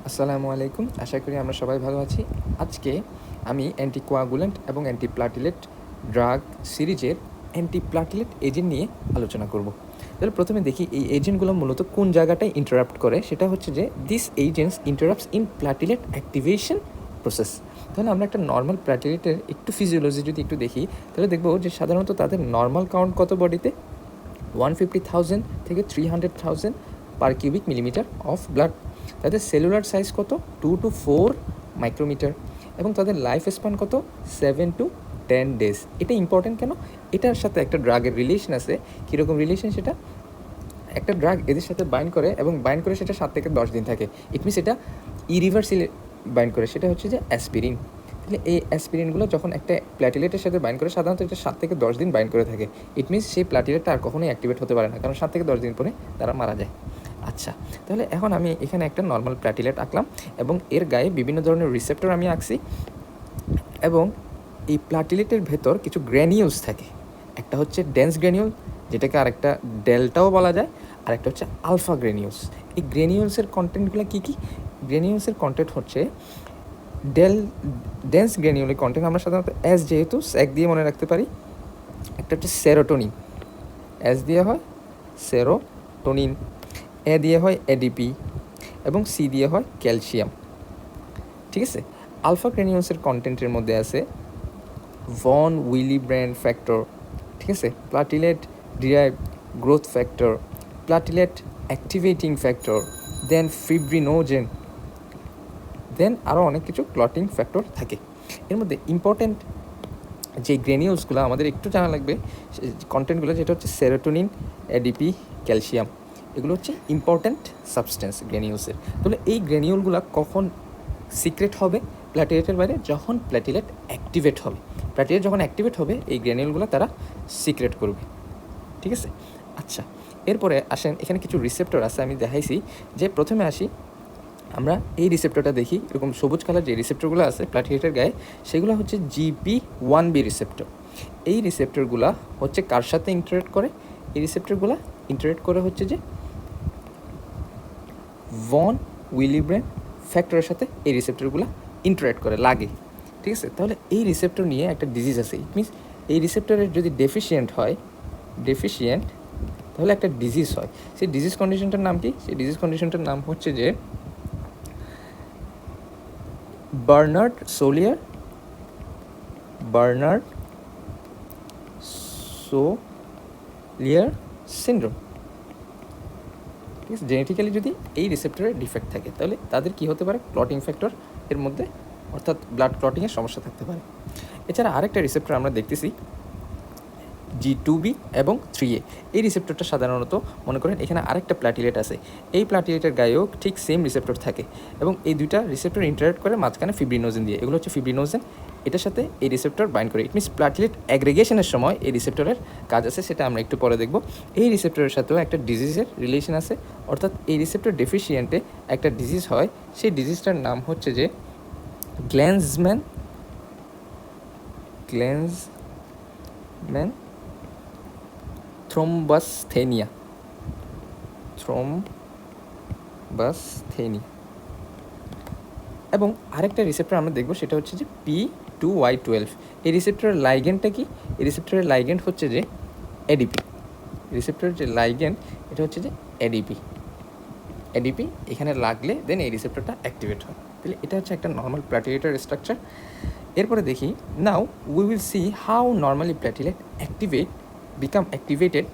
আসসালামু আলাইকুম। আশা করি আমরা সবাই ভালো আছি। আজকে আমি অ্যান্টিকোয়াগুল্যান্ট এবং অ্যান্টিপ্লাটিলেট ড্রাগ সিরিজের অ্যান্টিপ্লাটিলেট এজেন্ট নিয়ে আলোচনা করব। তাহলে প্রথমে দেখি এই এজেন্টগুলো মূলত কোন জায়গাটায় ইন্টারাপ্ট করে। সেটা হচ্ছে যে this agents interrupts in platelet activation process. তাহলে আমরা একটা নর্মাল প্লাটিলেটের একটু ফিজিওলজি যদি একটু দেখি, তাহলে দেখবো যে সাধারণত তাদের নর্মাল কাউন্ট কত বডিতে 150,000 থেকে 300,000 per cubic millimetre of blood. তাদের সেলুলার সাইজ কত 2 to 4 মাইক্রোমিটার এবং তাদের লাইফ স্প্যান কত 7 to 10 ডেজ। এটা ইম্পর্টেন্ট কেন? এটার সাথে একটা ড্রাগের রিলেশন আছে। কীরকম রিলেশন? সেটা একটা ড্রাগ এদের সাথে বাইন্ড করে এবং বাইন্ড করে সেটা 7 থেকে 10 দিন থাকে। ইট মিনস এটা ইরিভার্সিলে বাইন্ড করে, সেটা হচ্ছে যে অ্যাসপিরিন। তাহলে এই অ্যাসপিরিনগুলো যখন একটা প্ল্যাটিলেটের সাথে বাইন্ড করে সাধারণত এটা 7 থেকে 10 দিন বাইন্ড করে থাকে। ইট মিনস সেই প্ল্যাটিলেটটা আর কখনোই অ্যাক্টিভেট হতে পারে না, কারণ 7 থেকে 10 দিন পরে তারা মারা যায়। আচ্ছা, তাহলে এখন আমি এখানে একটা নর্মাল প্ল্যাটিলেট আঁকলাম এবং এর গায়ে বিভিন্ন ধরনের রিসেপ্টর আমি আঁকছি এবং এই প্ল্যাটিলেটের ভেতর কিছু গ্র্যানিউলস থাকে। একটা হচ্ছে ডেন্স গ্র্যানিউল, যেটাকে আরেকটা ডেল্টাও বলা যায়, আর একটা হচ্ছে আলফা গ্র্যানিউলস। এই গ্র্যানিউলসের কন্টেন্টগুলো কী কী? গ্র্যানিউলসের কন্টেন্ট হচ্ছে ডেন্স গ্র্যানিউলের কন্টেন্ট আমরা সাধারণত এস যেহেতু স্যাক দিয়ে মনে রাখতে পারি। একটা হচ্ছে সেরোটোনিন, এস দিয়ে হয় সেরোটোনিন, এ দিয়ে হয় এডিপি এবং সি দিয়ে হয় ক্যালসিয়াম। ঠিক আছে। আলফা গ্র্যানিউলসের কন্টেন্টের মধ্যে আছে ভন উইলিব্র্যান্ড ফ্যাক্টর, ঠিক আছে, platelet derive growth factor, platelet activating factor, then fibrinogen, then আরও অনেক কিছু ক্লটিং ফ্যাক্টর থাকে। এর মধ্যে ইম্পর্ট্যান্ট যে গ্রেনিউলসগুলো আমাদের একটু জানা লাগবে কন্টেন্টগুলো, যেটা হচ্ছে সেরোটোনিন, এডিপি, ক্যালসিয়াম, এগুলো হচ্ছে ইম্পর্ট্যান্ট সাবস্টেন্স গ্রেনিউলসের। তাহলে এই গ্রেনিউলগুলো কখন সিক্রেট হবে প্ল্যাটিলেটের বাইরে? যখন প্ল্যাটিলেট অ্যাক্টিভেট হবে। প্ল্যাটিলেট যখন অ্যাক্টিভেট হবে এই গ্রেনিউলগুলো তারা সিক্রেট করবে। ঠিক আছে। আচ্ছা, এরপরে আসেন, এখানে কিছু রিসেপ্টর আছে আমি দেখাইছি। যে প্রথমে আসি, আমরা এই রিসেপ্টরটা দেখি। এরকম সবুজ কালার যে রিসেপ্টরগুলো আছে প্ল্যাটিলেটের গায়ে, সেগুলো হচ্ছে GP1B রিসেপ্টর। এই রিসেপ্টরগুলো হচ্ছে কার সাথে ইন্টারেক্ট করে? এই রিসেপ্টরগুলো ইন্টারেক্ট করে হচ্ছে যে ভন উইলিব্র্যান্ড ফ্যাক্টরের সাথে এই রিসেপ্টরগুলো ইন্টারেক্ট করে, লাগে। ঠিক আছে। তাহলে এই রিসেপ্টর নিয়ে একটা ডিজিজ আছে। ইট মিনস এই রিসেপ্টরের যদি ডেফিসিয়েন্ট তাহলে একটা ডিজিজ হয়। সেই ডিজিজ কন্ডিশনটার নাম কি? সেই ডিজিজ কন্ডিশনটার নাম হচ্ছে যে বার্নার্ড সোলিয়ার সিনড্রোম। ঠিক আছে। জেনেটিক্যালি যদি এই রিসেপ্টরের ডিফেক্ট থাকে, তাহলে তাদের কী হতে পারে? ক্লটিং ফ্যাক্টর এর মধ্যে, অর্থাৎ ব্লাড ক্লটিংয়ের সমস্যা থাকতে পারে। এছাড়া আরেকটা রিসেপ্টর আমরা দেখতেছি G2B এবং 3A। এই রিসেপ্টরটা সাধারণত মনে করেন এখানে আরেকটা প্ল্যাটিলেট আছে, এই প্ল্যাটিলেটের গায়েও ঠিক সেম রিসেপ্টর থাকে এবং এই দুইটা রিসেপ্টর ইন্টারেক্ট করে মাঝখানে ফিব্রিনোজেন দিয়ে। এগুলো হচ্ছে ফিব্রিনোজেন, এটার সাথে এই রিসেপ্টর বাইন্ড করে। ইট মিনস প্ল্যাটিলেট অ্যাগ্রিগেশনের সময় এই রিসেপ্টরের কাজ আছে, সেটা আমরা একটু পরে দেখব। এই রিসেপ্টরের সাথেও একটা ডিজিজের রিলেশন আছে, অর্থাৎ এই রিসেপ্টর ডেফিসিয়েন্টে একটা ডিজিজ হয়। সেই ডিজিজটার নাম হচ্ছে যে গ্ল্যান্সম্যান থ্রোম্বাসথেনিয়া এবং আরেকটা রিসেপ্টর আমরা দেখব, সেটা হচ্ছে যে P2Y12। এই রিসেপ্টরের লাইগেন্ডটা কি? এই রিসেপ্টরের লাইগেন্ড হচ্ছে যে এডিপি। রিসেপ্টরের যে লাইগেন্ড এটা হচ্ছে যে এডিপি এখানে লাগলে দেন এই রিসেপ্টরটা অ্যাক্টিভেট হয়। তাহলে এটা হচ্ছে একটা নর্মাল প্ল্যাটিলেটের স্ট্রাকচার। এরপরে দেখি, now we will see how normally platelet become activated.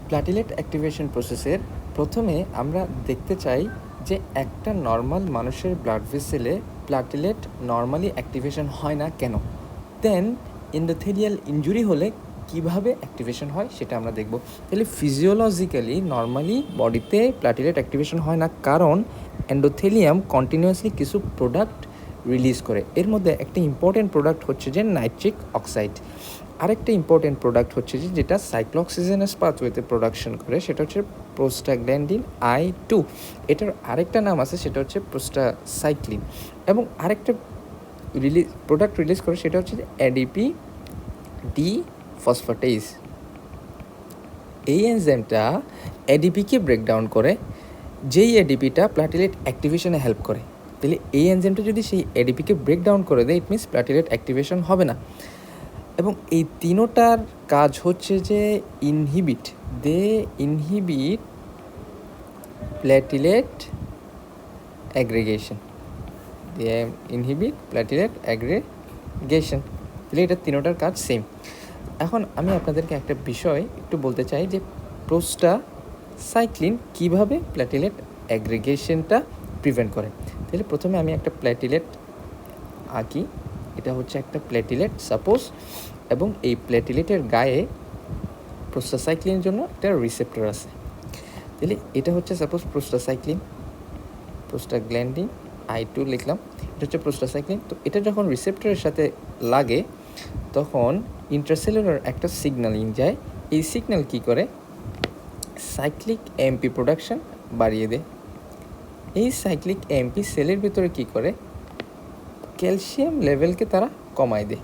Platelet activation প্রসেসের প্রথমে আমরা দেখতে চাই যে একটা নর্মাল মানুষের ব্লাড ভেসেলে প্ল্যাটিলেট নর্মালি অ্যাক্টিভেশন হয় না কেন। দেন এন্ডোথেলিয়াল ইনজুরি হলে কিভাবে অ্যাক্টিভেশন হয় সেটা আমরা দেখব। তাহলে ফিজিওলজিক্যালি নর্মালি বডিতে প্ল্যাটিলেট অ্যাক্টিভেশন হয় না, কারণ এন্ডোথেলিয়াম কন্টিনিউয়াসলি কিছু প্রোডাক্ট রিলিজ করে। এর মধ্যে একটা ইম্পর্টেন্ট প্রোডাক্ট হচ্ছে যে নাইট্রিক অক্সাইড। আরেকটা ইম্পর্টেন্ট প্রোডাক্ট হচ্ছে যে যেটা সাইক্লোঅক্সিজেনাস পাথওয়েতে প্রোডাকশন করে, সেটা হচ্ছে প্রোস্টাগ্ল্যান্ডিন I2। এটার আরেকটা নাম আছে, সেটা হচ্ছে প্রোস্টাসাইক্লিন। এবং আরেকটা প্রোডাক্ট রিলিজ করে, সেটা হচ্ছে যে ADP ডি ফসফেটেজ। এই এনজাইমটা এডিপিকে ব্রেকডাউন করে, যেই এডিপিটা প্ল্যাটিলেট অ্যাক্টিভেশনে হেল্প করে, তাহলে এই এনজাইমটা যদি সেই এডিপিকে ব্রেক ডাউন করে দেয়, ইট মিনস প্ল্যাটিলেট অ্যাক্টিভেশন হবে না। এবং এই তিনোটার কাজ হচ্ছে যে ইনহিবিট প্ল্যাটিলেট অ্যাগ্রিগেশন, তাহলে এটা তিনোটার কাজ সেম। এখন আমি আপনাদেরকে একটা বিষয় একটু বলতে চাই যে প্রোস্টাসাইক্লিন কীভাবে প্ল্যাটিলেট অ্যাগ্রিগেশনটা প্রিভেন্ট করে। তাহলে প্রথমে আমি একটা প্ল্যাটিলেট আঁকি, এটা হচ্ছে একটা প্ল্যাটিলেট সাপোজ, এবং এই প্ল্যাটিলেটের গায়ে প্রোস্টাসাইক্লিনের জন্য একটা রিসেপ্টর আছে। তাহলে এটা হচ্ছে সাপোজ প্রোস্টাগ্ল্যান্ডিন I2 লিখলাম, এটা হচ্ছে প্রোস্টাসাইক্লিন। তো এটা যখন রিসেপ্টরের সাথে লাগে তখন ইন্ট্রাসেলুলার একটা সিগন্যালিং যায়। এই সিগন্যাল কি করে, সাইক্লিক এমপি প্রোডাকশন বাড়িয়ে দেয়। এই সাইক্লিক এমপি সেলের ভিতরে কি করে, ক্যালসিয়াম লেভেলকে তারা কমায় দেয়।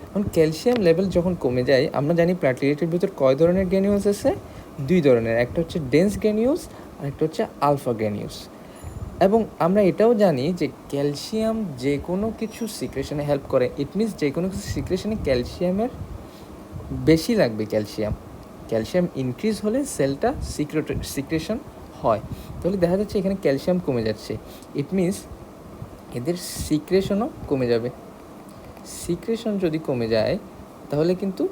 এখন ক্যালসিয়াম লেভেল যখন কমে যায়, আমরা জানি প্ল্যাটিলেটের ভিতর কয় ধরনের গ্র্যানিউলস আছে, 2 ধরনের, একটা হচ্ছে ডেন্স গ্র্যানিউলস আর একটা হচ্ছে আলফা গ্র্যানিউলস। এবং আমরা এটাও জানি যে ক্যালসিয়াম যে কোনো কিছু সিক্রেশনে হেল্প করে, ইট মিনস যে কোনো কিছু সিক্রেশনে ক্যালসিয়ামের বেশি লাগবে। ক্যালসিয়াম ইনক্রিজ হলে সেলটা সিক্রেশন হয়। তাহলে দেখা যাচ্ছে এখানে ক্যালসিয়াম কমে যাচ্ছে, ইট মিনস এদের সিক্রেশনও কমে যাবে। সিক্রেশন যদি কমে যায় তাহলে কিন্তু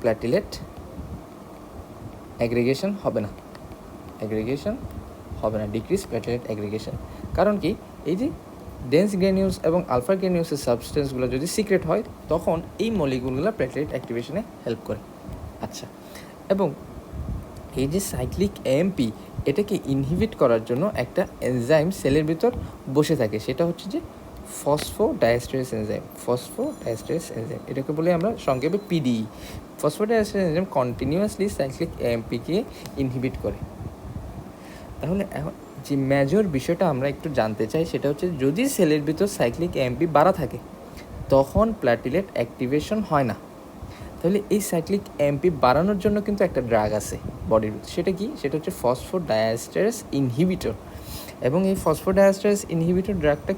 প্ল্যাটিলেট অ্যাগ্রিগেশন হবে না, ডিক্রিজ প্ল্যাটিলেট অ্যাগ্রিগেশন। কারণ কি, এই যে ডেন্স গ্র্যানিউলস এবং আলফা গ্র্যানিউলসের সাবস্টেন্সগুলো যদি সিক্রেট হয় তখন এই মলিকুলগুলো প্ল্যাটিলেট অ্যাক্টিভেশনে হেল্প করে। আচ্ছা, এবং এই যে সাইক্লিক এএমপি, এটাকে ইনহিবিট করার জন্য একটা এনজাইম সেলের ভিতর বসে থাকে, সেটা হচ্ছে যে ফসফোডাইএস্টারেজ এনজাইম। এটাকে বলে আমরা সংক্ষেপে PDE. Phosphodiesterase enzyme continuously cyclic এএমপিকে ইনহিবিট করে। তাহলে এখন যে মেজর বিষয়টা আমরা একটু জানতে চাই সেটা হচ্ছে, যদি সেলের ভিতর সাইক্লিক এএমপি বাড়া থাকে তখন প্ল্যাটিলেট অ্যাক্টিভেশন হয় না। তাহলে এই সাইক্লিক এএমপি বাড়ানোর জন্য কিন্তু একটা ড্রাগ আছে বডির ভিতরে, সেটা কি, সেটা হচ্ছে ফসফোডাইএস্টারেজ ইনহিবিটর। এবং এই ফসফোডাইএস্টারেজ ইনহিবিটর ড্রাগটা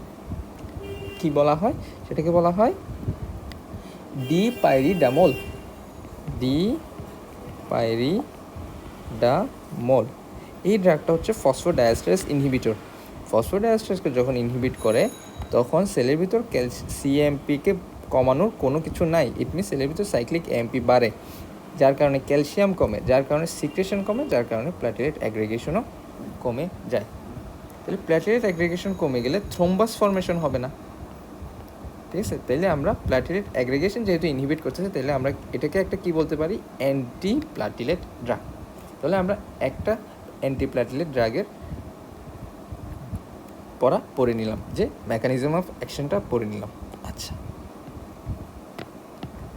কি বলা হয়, সেটাকে বলা হয় ডিপাইরিডামোল। এই ড্রাগটা হচ্ছে ফসফোডাইএস্টারেজ ইনহিবিটর। ফসফোডাইএস্টারেজকে যখন ইনহিবিট করে তখন সেলের ভিতর সিএমপিকে কমানোর কোনো কিছু নাই, ইট মিনস সেলের ভিতর সাইক্লিক এএমপি বাড়ে, যার কারণে ক্যালসিয়াম কমে, যার কারণে সিক্রেশন কমে, যার কারণে প্ল্যাটিলেট অ্যাগ্রিগেশনও কমে যায়। তাহলে প্ল্যাটিলেট অ্যাগ্রিগেশন কমে গেলে থ্রোম্বাস ফর্মেশন হবে না, ঠিক আছে। তাইলে আমরা প্ল্যাটিলেট অ্যাগ্রিগেশন যেহেতু ইনহিবিট করতেছে, তাহলে আমরা এটাকে একটা কি বলতে পারি, অ্যান্টি প্ল্যাটিলেট ড্রাগ। তাহলে আমরা একটা অ্যান্টি প্ল্যাটিলেট ড্রাগের পড়ে নিলাম, যে মেকানিজম অফ অ্যাকশনটা পড়ে নিলাম। আচ্ছা,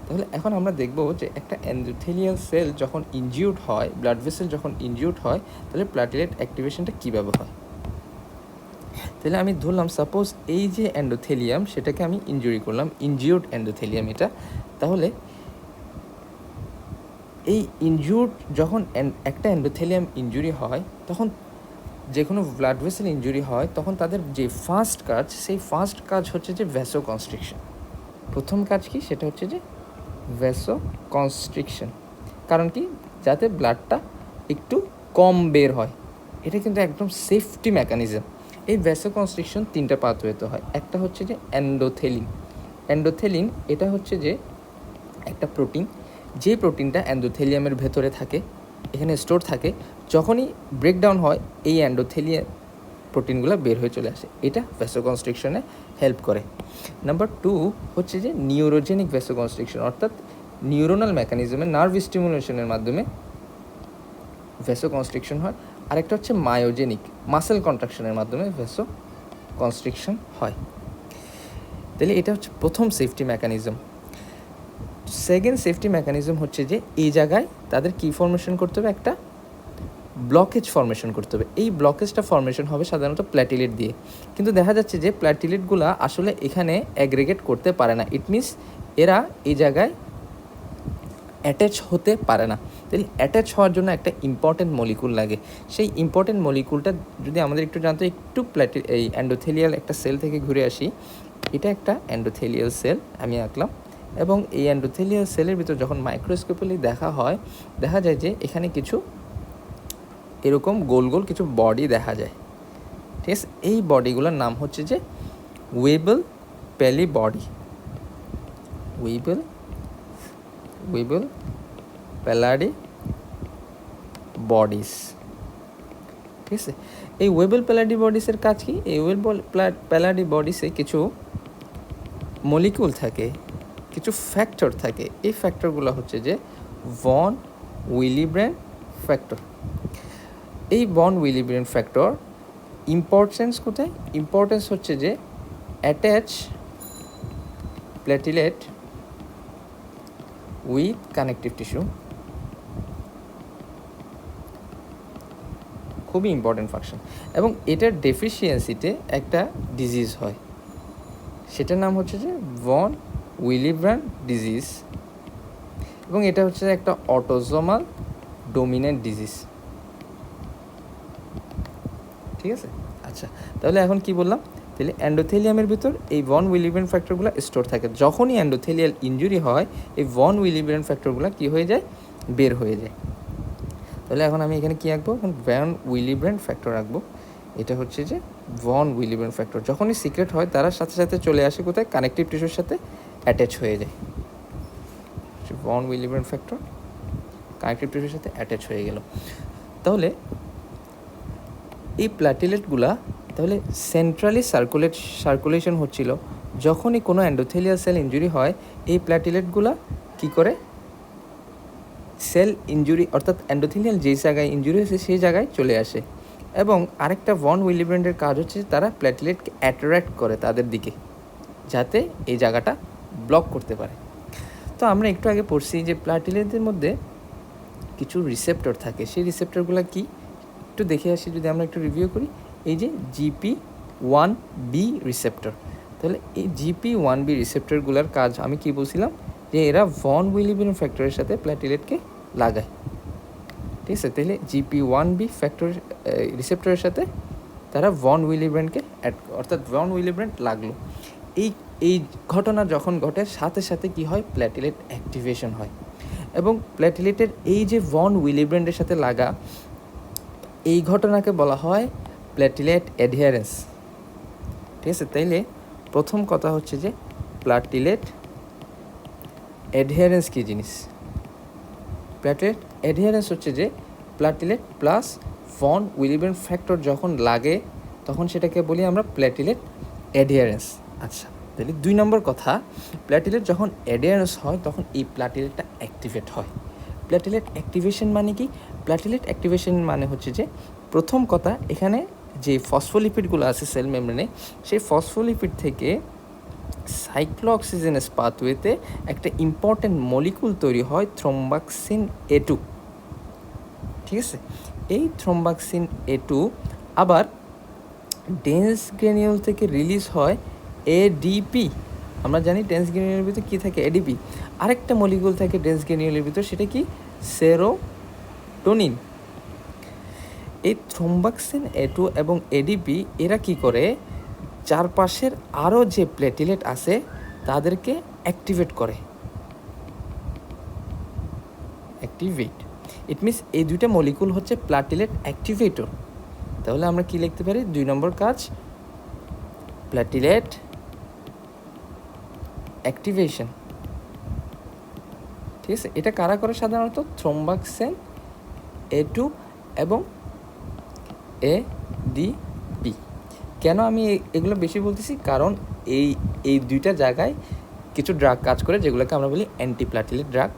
তাহলে এখন আমরা দেখব যে একটা এন্ডোথেলিয়াল সেল যখন ইনজিউর্ড হয়, ব্লাড ভেসেল যখন ইনজিউর্ড হয়, তাহলে প্ল্যাটিলেট অ্যাক্টিভেশনটা কীভাবে হয়। তাহলে আমি ধরলাম সাপোজ এই যে এন্ডোথেলিয়াম, সেটাকে আমি ইনজুরি করলাম, ইনজিউর্ড এন্ডোথেলিয়াম এটা। তাহলে এই ইনজিউর্ড যখন একটা এন্ডোথেলিয়াম ইনজুরি হয়, তখন যে কোনো ব্লাড ভেসেল ইনজুরি হয়, তখন তাদের যে ফার্স্ট কাজ, সেই ফার্স্ট কাজ হচ্ছে যে ভ্যাসোকনস্ট্রিকশন। প্রথম কাজ কি, সেটা হচ্ছে যে ভ্যাসোকনস্ট্রিকশন। কারণ কি, যাতে ব্লাডটা একটু কম বের হয়। এটা কিন্তু একদম সেফটি মেকানিজম। এই ভ্যাসোকনস্ট্রিকশন 3টা পাথওয়েতে হয়। একটা হচ্ছে যে এন্ডোথেলিন, এটা হচ্ছে যে একটা প্রোটিন, যে প্রোটিনটা এন্ডোথেলিয়ামের ভেতরে থাকে, এখানে স্টোর থাকে। যখনই ব্রেকডাউন হয় এই এন্ডোথেলিয়াম প্রোটিনগুলো বের হয়ে চলে আসে, এটা ভ্যাসোকনস্ট্রিকশনে হেল্প করে। নাম্বার 2 হচ্ছে যে নিউরোজেনিক ভ্যাসোকনস্ট্রিকশন, অর্থাৎ নিউরোনাল মেকানিজমে নার্ভ স্টিমুলেশনের মাধ্যমে ভ্যাসোকনস্ট্রিকশন হয়। আরেকটা হচ্ছে মায়োজেনিক, মাসেল কন্ট্রাকশনের মাধ্যমে ভ্যাসোকনস্ট্রিকশন হয়। তাহলে এটা হচ্ছে প্রথম safety mechanism. Second safety mechanism হচ্ছে যে এই জায়গায় তাদের কী ফর্মেশন করতে হবে, একটা ব্লকেজ ফর্মেশন করতে হবে। এই ব্লকেজটা ফর্মেশন হবে সাধারণত প্ল্যাটিলেট দিয়ে, কিন্তু দেখা যাচ্ছে যে প্ল্যাটিলেটগুলো আসলে এখানে অ্যাগ্রিগেট করতে পারে না। ইট মিনস এরা এই জায়গায় অ্যাটাচ হতে পারে না। তাহলে অ্যাটাচ হওয়ার জন্য একটা ইম্পর্টেন্ট মলিকুল লাগে। সেই ইম্পর্টেন্ট মলিকুলটা যদি আমাদের একটু জানতে, একটু এই এন্ডোথেলিয়াল একটা সেল থেকে ঘুরে আসি। এটা একটা এন্ডোথেলিয়াল সেল আমি আঁকলাম, এবং এই এন্ডোথেলিয়াল সেলের ভিতর যখন মাইক্রোস্কোপিক্যালি দেখা হয়, দেখা যায় যে এখানে কিছু এরকম গোল গোল কিছু বডি দেখা যায়। ঠিক আছে, এই বডিগুলোর নাম হচ্ছে যে ওয়েবল প্যালি বডি, ওয়েবল প্যালাডি বডিস। ঠিক আছে, এই ওয়েবল প্যালাডি বডিসের কাজ কি? এই ওয়েবল প্যালাডি বডিসে কিছু মলিকুল থাকে, কিছু ফ্যাক্টর থাকে। এই ফ্যাক্টরগুলো হচ্ছে যে ভন উইলিব্রেন্ড ফ্যাক্টর। এই ভন উইলিব্রেন্ড ফ্যাক্টর ইম্পর্টেন্স কোথায়? ইম্পর্টেন্স হচ্ছে যে attach platelet with connective tissue, খুবই ইম্পর্টেন্ট ফাংশন। এবং এটার ডেফিসিয়েন্সিতে একটা ডিজিজ হয়, সেটার নাম হচ্ছে যে ভন উইলিব্রেন্ড ডিজিজ, এবং এটা হচ্ছে একটা অটোজোমাল ডোমিনেন্ট ডিজিজ। ঠিক আছে, আচ্ছা, তাহলে এখন কি বললাম? তাহলে এন্ডোথেলিয়ামের ভিতর এই ভন উইলিব্রেন্ড ফ্যাক্টরগুলো স্টোর থাকে। যখনই এন্ডোথেলিয়াল ইনজুরি হয়, এই ভন উইলিব্রেন্ড ফ্যাক্টরগুলো কী হয়ে যায়? বের হয়ে যায়। তাহলে এখন আমি এখানে কী আঁকবো? এখন ভন উইলিব্রেন্ড ফ্যাক্টর আঁকবো। এটা হচ্ছে যে ভন উইলিব্রেন্ড ফ্যাক্টর যখনই সিক্রেট হয়, তারা সাথে সাথে চলে আসে কোথায়? কানেকটিভ টিস্যুর সাথে অ্যাটাচ হয়ে যায়। ভন উইলিব্রেন্ড ফ্যাক্টর কানেকটিভ টিস্যুর সাথে অ্যাটাচ হয়ে গেল। তাহলে এই প্ল্যাটিলেটগুলা তাহলে সেন্ট্রালি সার্কুলেশন হচ্ছিল। যখনই কোনো এন্ডোথেলিয়াল সেল ইনজুরি হয়, এই প্ল্যাটিলেটগুলা কি করে? সেল ইনজুরি অর্থাৎ এন্ডোথেলিয়াল যেই জায়গায় ইনজুরি হয়েছে সেই জায়গায় চলে আসে। এবং আরেকটা ভন উইলিব্রেন্ডের কাজ হচ্ছে তারা প্ল্যাটিলেটকে অ্যাট্রাক্ট করে তাদের দিকে, যাতে এই জায়গাটা ব্লক করতে পারে। তো আমরা একটু আগে পড়ছি যে প্ল্যাটিলেটদের মধ্যে কিছু রিসেপ্টর থাকে। সেই রিসেপ্টরগুলো কি একটু দেখে আসি, যদি আমরা একটু রিভিউ করি। এই যে GP1B রিসেপ্টর, তাহলে এই GP1B রিসেপ্টরগুলোর কাজ আমি কি বলছিলাম? যে এরা ভন উইলিব্রেন্ড ফ্যাক্টরের সাথে প্ল্যাটিলেটকে লাগায়। ঠিক আছে, তাহলে GP1B ফ্যাক্টর রিসেপ্টরের সাথে তারা ভন উইলিব্রেন্ডকে অর্থাৎ ভন উইলিব্রেন্ড লাগলো। এই ঘটনা যখন ঘটে, সাথে সাথে কি হয়? প্ল্যাটিলেট অ্যাক্টিভেশন হয়। এবং প্ল্যাটিলেটের এই যে ভন উইলিব্রেন্ডের সাথে লাগা, এই ঘটনাকে বলা হয় প্ল্যাটিলেট অ্যাডহিয়ারেন্স। ঠিক আছে, তাইলে প্রথম কথা হচ্ছে যে প্ল্যাটিলেট অ্যাডহিয়ারেন্স কী জিনিস? প্ল্যাটিলেট অ্যাডহিয়ারেন্স হচ্ছে যে প্ল্যাটিলেট প্লাস ভন উইলিব্রেন্ড ফ্যাক্টর যখন লাগে, তখন সেটাকে বলি আমরা প্ল্যাটিলেট অ্যাডহিয়ারেন্স। আচ্ছা, তাহলে 2 নম্বর কথা, প্ল্যাটিলেট যখন অ্যাডহিয়ারেন্স হয়, তখন এই প্ল্যাটিলেটটা অ্যাক্টিভেট হয়। প্ল্যাটিলেট অ্যাক্টিভেশন মানে কি? প্ল্যাটিলেট অ্যাক্টিভেশন মানে হচ্ছে যে প্রথম কথা, এখানে যে ফসফোলিপিডগুলো আছে সেল মেমব্রেনে, সেই ফসফোলিপিড থেকে সাইক্লোঅক্সিজেনেস পাথওয়েতে একটা ইম্পর্টেন্ট মলিকুল তৈরি হয়, থ্রম্বাক্সিন A2। ঠিক আছে, এই থ্রম্বাক্সিন A2 আবার ডেন্স গ্র্যানিউল থেকে রিলিজ হয় ADP। আমরা জানি ডেন্স গ্র্যানিউলের ভিতরে কী থাকে? ADP। আরেকটা মলিকুল থাকে ডেন্স গ্র্যানিউলের ভিতর, সেটা কি? সেরোটোনিন। এই থ্রম্বাক্সিন A2 এবং ADP এরা কি করে? চারপাশের আরও যে প্ল্যাটিলেট আছে তাদেরকে অ্যাক্টিভেট করে। অ্যাক্টিভেট ইট মিনস এই দুইটা মলিকুল হচ্ছে প্ল্যাটিলেট অ্যাক্টিভেটর। তাহলে আমরা কি লিখতে পারি? 2 নম্বর কাজ প্ল্যাটিলেট অ্যাক্টিভেশন। ঠিক আছে, এটা কারা করে? সাধারণত থ্রম্বাক্সিন A2 এবং ADP। কেন আমি এগুলো বেশি বলতেছি? কারণ এই দুইটা জায়গায় কিছু ড্রাগ কাজ করে, যেগুলোকে আমরা বলি অ্যান্টিপ্ল্যাটিলেট ড্রাগ।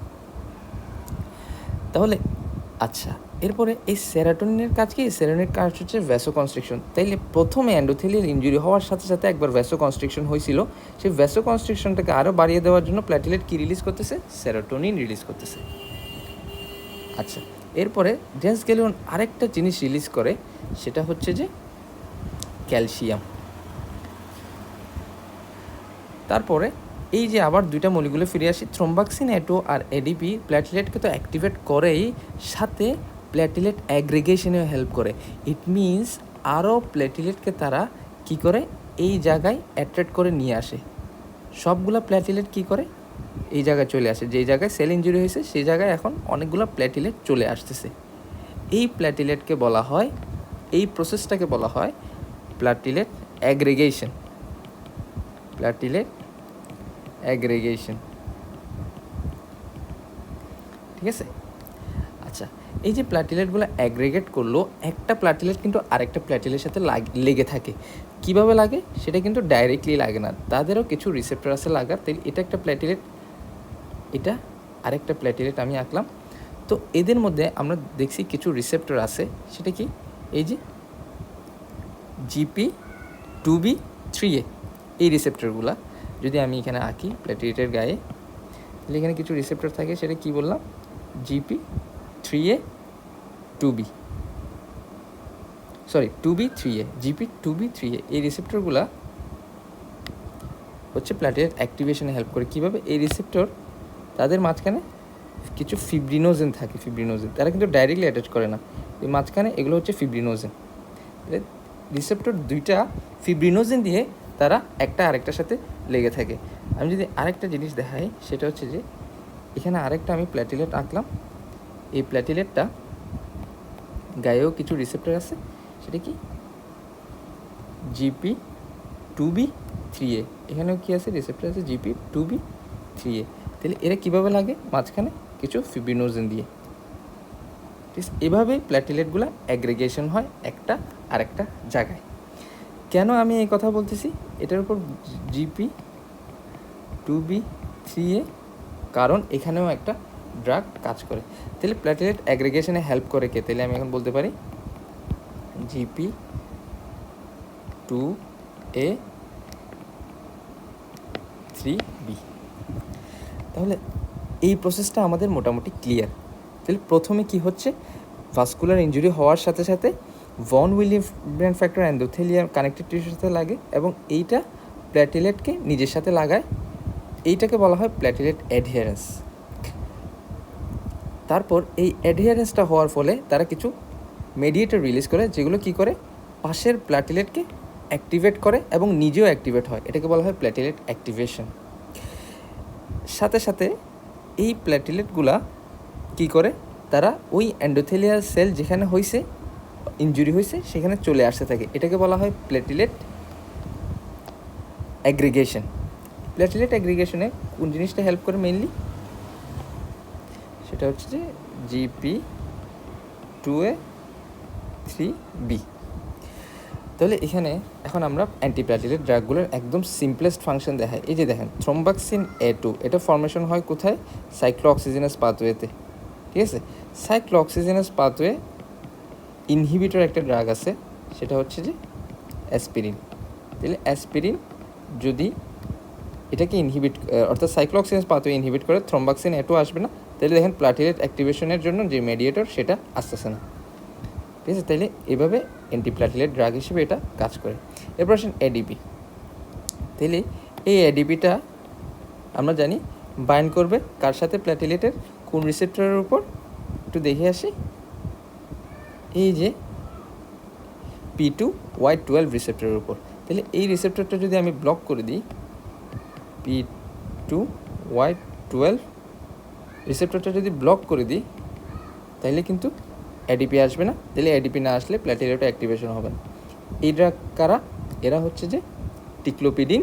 তাহলে আচ্ছা, এরপরে এই সেরাটোনিনের কাজ কি? সেরাটোনিনের কাজ হচ্ছে ভ্যাসোকনস্ট্রিকশন। তাইলে প্রথমে এন্ডোথেলিয়াল ইনজুরি হওয়ার সাথে সাথে একবার ভ্যাসোকনস্ট্রিকশন হয়েছিল, সেই ভ্যাসোকনস্ট্রিকশনটাকে আরও বাড়িয়ে দেওয়ার জন্য প্ল্যাটিলেট কি রিলিজ করতেছে? সেরাটোনিন রিলিজ করতেছে। আচ্ছা, এরপরে ডেন্স গ্র্যানিউল আরেকটা জিনিস রিলিজ করে, সেটা হচ্ছে যে ক্যালসিয়াম। তারপরে এই যে আবার দুইটা মলিকুলে ফিরে আসি, থ্রম্বাক্সিন এটো আর এডিপি প্ল্যাটিলেটকে তো অ্যাক্টিভেট করেই, সাথে প্ল্যাটিলেট অ্যাগ্রিগেশনেও হেল্প করে। ইট মিনস আরও প্ল্যাটিলেটকে তারা কি করে এই জায়গায় অ্যাট্রাক্ট করে নিয়ে আসে। সবগুলা প্ল্যাটিলেট কি করে এই জায়গায় চলে আসে, যেই জায়গায় সেল ইনজুরি হয়েছে সেই জায়গায় এখন অনেকগুলো প্ল্যাটিলেট চলে আসতেছে। এই প্ল্যাটিলেটকে বলা হয়, এই প্রসেসটাকে বলা হয় প্ল্যাটিলেট অ্যাগ্রিগেশন। প্ল্যাটিলেট অ্যাগ্রিগেশন, ঠিক আছে? আচ্ছা, এই যে প্ল্যাটিলেটগুলো অ্যাগ্রিগেট করলো, একটা প্ল্যাটিলেট কিন্তু আরেকটা প্ল্যাটিলের সাথে লেগে থাকে। কিভাবে লাগে সেটা কিন্তু ডাইরেক্টলি লাগে না, তাদেরও কিছু রিসেপ্টর আছে লাগার। তাই এটা একটা প্ল্যাটিলেট, এটা আরেকটা প্ল্যাটিলেট আমি আঁকলাম। তো এদের মধ্যে আমরা দেখছি কিছু রিসেপ্টর আছে, সেটা কি এই যে GP2B3A, এই রিসেপ্টরগুলা যদি আমি এখানে আঁকি প্ল্যাটিলেটের গায়ে, তাহলে এখানে কিছু রিসেপ্টর থাকে, সেটা কি বললাম, GP3A 2B, sorry 2B3A, GP2B3A। এই রিসেপ্টরগুলা হচ্ছে প্ল্যাটিলেট অ্যাক্টিভেশনে হেল্প করে। কীভাবে? এই রিসেপ্টর তাদের মাঝখানে কিছু ফিব্রিনোজেন থাকে, ফিব্রিনোজেন তারা কিন্তু ডাইরেক্টলি অ্যাটাচ করে না, এই মাঝখানে এগুলো হচ্ছে ফিব্রিনোজেন। রিসেপ্টর দুইটা ফিব্রিনোজেন দিয়ে তারা একটা আরেকটার সাথে লেগে থাকে। আমি যদি আরেকটা জিনিস দেখাই, সেটা হচ্ছে যে এখানে আরেকটা আমি প্ল্যাটিলেট আঁকলাম। এই প্ল্যাটিলেটটা গায়েও কিছু রিসেপ্টর আছে, সেটা কি GP2B3A, এখানেও কি আছে রিসেপ্টর আছে GP2B3A। তাহলে এরা কীভাবে লাগে? মাঝখানে কিছু ফিব্রিনোজেন দিয়ে। ঠিক আছে, এভাবেই প্ল্যাটিলেটগুলো অ্যাগ্রিগেশন হয় একটা আরেকটা জায়গায়। কেন আমি এই কথা বলতেছি এটার উপর GP2B3A? কারণ এখানেও একটা ড্রাগ কাজ করে। তাহলে প্ল্যাটিলেট অ্যাগ্রিগেশনে হেল্প করে কে? তাহলে আমি এখন বলতে পারি GP2A3B। তাহলে এই প্রসেসটা আমাদের মোটামুটি ক্লিয়ার। তাহলে প্রথমে কি হচ্ছে, ভাস্কুলার ইনজুরি হওয়ার সাথে সাথে ভন উইলিয়াম ফ্যাক্টর এন্ডোথেলিয়াম কানেক্টিভ টিস্যুর সাথে লাগে এবং এইটা প্ল্যাটিলেটকে নিজের সাথে লাগায়। এইটাকে বলা হয় প্ল্যাটিলেট অ্যাডহিয়ারেন্স। তারপর এই অ্যাডহিয়ারেন্সটা হওয়ার ফলে তারা কিছু মেডিয়েটর রিলিজ করে, যেগুলো কি করে পাশের প্ল্যাটিলেটকে অ্যাক্টিভেট করে এবং নিজেও অ্যাক্টিভেট হয়। এটাকে বলা হয় প্ল্যাটিলেট অ্যাক্টিভেশন। সাথে সাথে এই প্ল্যাটিলেটগুলা কি করে, তারা ওই এন্ডোথেলিয়াল সেল যেখানে হয়েছে ইনজুরি হয়েছে সেখানে চলে আসতে থাকে। এটাকে বলা হয় প্ল্যাটিলেট অ্যাগ্রিগেশন। প্ল্যাটিলেট অ্যাগ্রিগেশনে কোন জিনিসটা হেল্প করে মেইনলি, সেটা হচ্ছে যে GP2A3B। তাহলে এখানে এখন আমরা অ্যান্টিপ্ল্যাটিলেট ড্রাগগুলোর একদম সিম্পলেস্ট ফাংশন দেখাই। এই যে দেখেন থ্রম্বাক্সিন A2, এটা ফর্মেশন হয় কোথায়? সাইক্লোঅক্সিজেনাস পাথওয়েতে। ঠিক আছে, সাইক্লোঅক্সিজেনাস পাথওয়ে ইনহিবিটর একটা ড্রাগ আছে, সেটা হচ্ছে যে অ্যাসপিরিন। তাহলে অ্যাসপিরিন যদি এটাকে ইনহিবিট, অর্থাৎ সাইক্লোঅক্সিজেনাস পাথওয়ে ইনহিবিট করে, থ্রম্বাক্সিন A2 আসবে না। তাহলে দেখেন প্ল্যাটিলেট অ্যাক্টিভেশনের জন্য যে মেডিয়েটর সেটা আসতেছে না। ঠিক আছে, তাইলে এভাবে অ্যান্টিপ্ল্যাটিলেট ড্রাগ হিসেবে এটা কাজ করে। এরপর আসেন এডিপি। তাহলে এই এডিপিটা আমরা জানি বাইন্ড করবে কার সাথে? প্ল্যাটিলেটের কোন রিসেপ্টরের উপর? একটু দেখে আসি। এই যে P2Y12 রিসেপ্টরের উপর। তাহলে এই রিসেপ্টরটা যদি আমি ব্লক করে দিই, P2Y12 রিসেপ্টরটা যদি ব্লক করে দিই, তাহলে কিন্তু এডিপি আসবে না। তাহলে এডিপি না আসলে প্ল্যাটিলেট অ্যাক্টিভেশন হবে না। এই ড্রাগ কারা? এরা হচ্ছে যে টিক্লোপিডিন,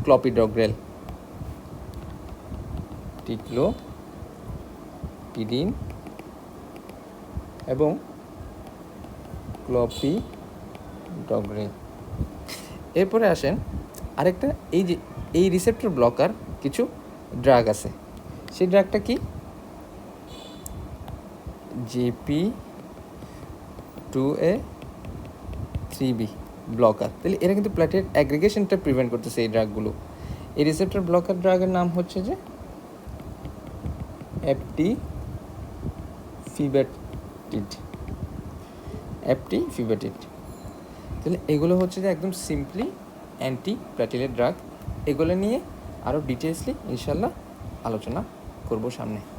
ক্লপিডগ্রেল। টিক্লোপিডিন এবং ক্লপিডগ্রেল। এরপরে আসেন আরেকটা, এই যে এই রিসেপ্টর ব্লকার কিছু ড্রাগ আছে, সেই ড্রাগটা কি? GP2A3B blocker. তাহলে এরা কিন্তু প্ল্যাটিলেট অ্যাগ্রিগেশনটা প্রিভেন্ট করতেছে এই ড্রাগগুলো। এই রিসেপ্টর ব্লকার ড্রাগের নাম হচ্ছে যে অ্যাপটিফিবেটিড। তাহলে এগুলো হচ্ছে যে একদম সিম্পলি অ্যান্টি প্ল্যাটিলেট ড্রাগ। এগুলো নিয়ে আরও ডিটেলসলি ইনশাল্লাহ আলোচনা করব সামনে।